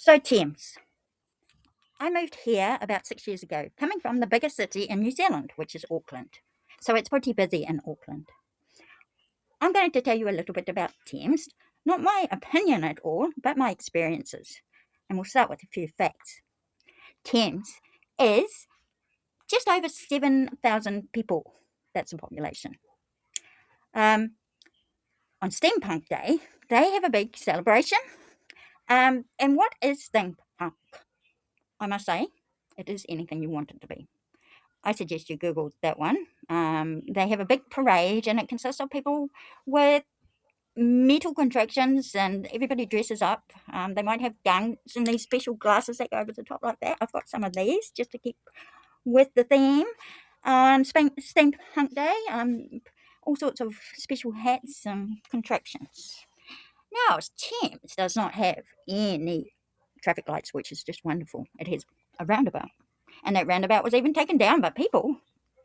So Thames. I moved here about 6 years ago, coming from the biggest city in New Zealand, which is Auckland. So it's pretty busy in Auckland. I'm going to tell you a little bit about Thames, not my opinion at all, but my experiences. And we'll start with a few facts. Thames is just over 7,000 people. That's the population. On Steampunk Day, they have a big celebration. And what is steampunk? I must say, it is anything you want it to be. I suggest you Google that one. They have a big parade, and it consists of people with metal contractions, and everybody dresses up. They might have guns and these special glasses that go over the top like that. I've got some of these just to keep with the theme. On Steampunk Day, all sorts of special hats and contractions. Now, Thames does not have any traffic lights, which is just wonderful. It has a roundabout, and that roundabout was even taken down, but people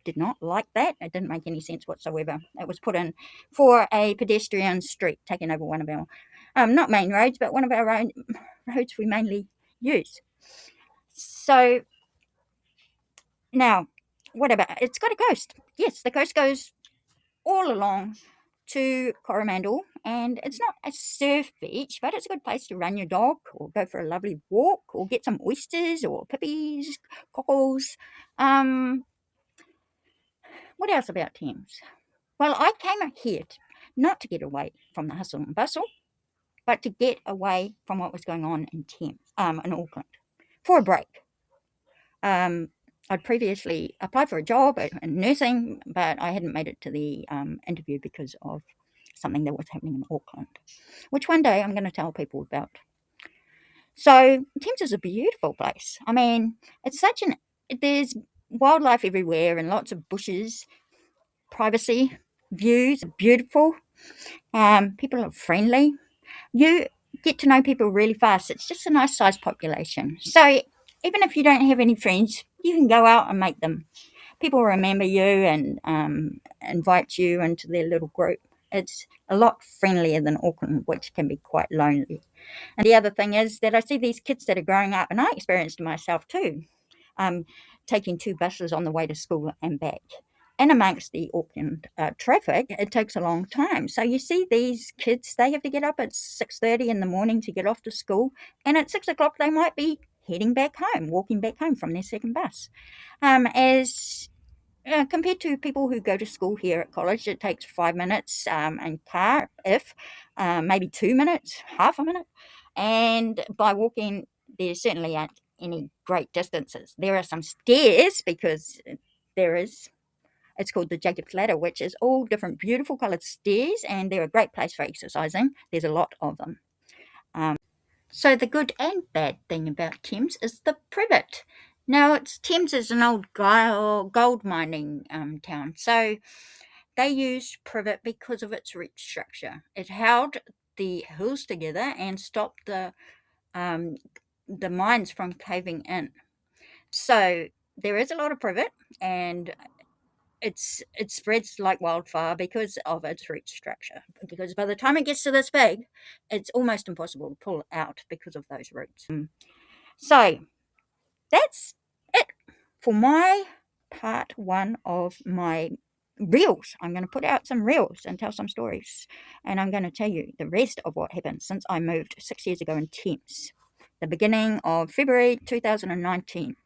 did not like that. It didn't make any sense whatsoever. It was put in for a pedestrian street, taking over one of our, not main roads, but one of our own roads we mainly use. So, now, what about, it's got a coast. Yes, the coast goes all along to Coromandel, and it's not a surf beach, but it's a good place to run your dog or go for a lovely walk or get some oysters or pippies, cockles. What else about Thames? Well, I came here not to get away from the hustle and bustle, but to get away from what was going on in Thames, in Auckland, for a break. I'd previously applied for a job in nursing, but I hadn't made it to the interview because of something that was happening in Auckland, which one day I'm going to tell people about. So Thames is a beautiful place. I mean, there's wildlife everywhere and lots of bushes, privacy, views, beautiful. People are friendly. You get to know people really fast. It's just a nice sized population. So even if you don't have any friends, you can go out and make them. People remember you and invite you into their little group. It's a lot friendlier than Auckland, which can be quite lonely. And the other thing is that I see these kids that are growing up, and I experienced it myself too, taking 2 buses on the way to school and back. And amongst the Auckland traffic, it takes a long time. So you see these kids, they have to get up at 6:30 in the morning to get off to school. And at 6 o'clock, they might be heading back home, walking back home from their second bus. Compared to people who go to school here at college, it takes 5 minutes in car, maybe 2 minutes, half a minute. And by walking, there certainly aren't any great distances. There are some stairs because it's called the Jacob's Ladder, which is all different beautiful coloured stairs, and they're a great place for exercising. There's a lot of them. So the good and bad thing about Thames is the privet. Now, Thames is an old gold mining town, so they used privet because of its root structure. It held the hills together and stopped the mines from caving in. So there is a lot of privet, and it spreads like wildfire because of its root structure. Because by the time it gets to this big, it's almost impossible to pull out because of those roots. So that's it for my part 1 of my reels. I'm going to put out some reels and tell some stories, and I'm going to tell you the rest of what happened since I moved 6 years ago in Thames, the beginning of February 2019.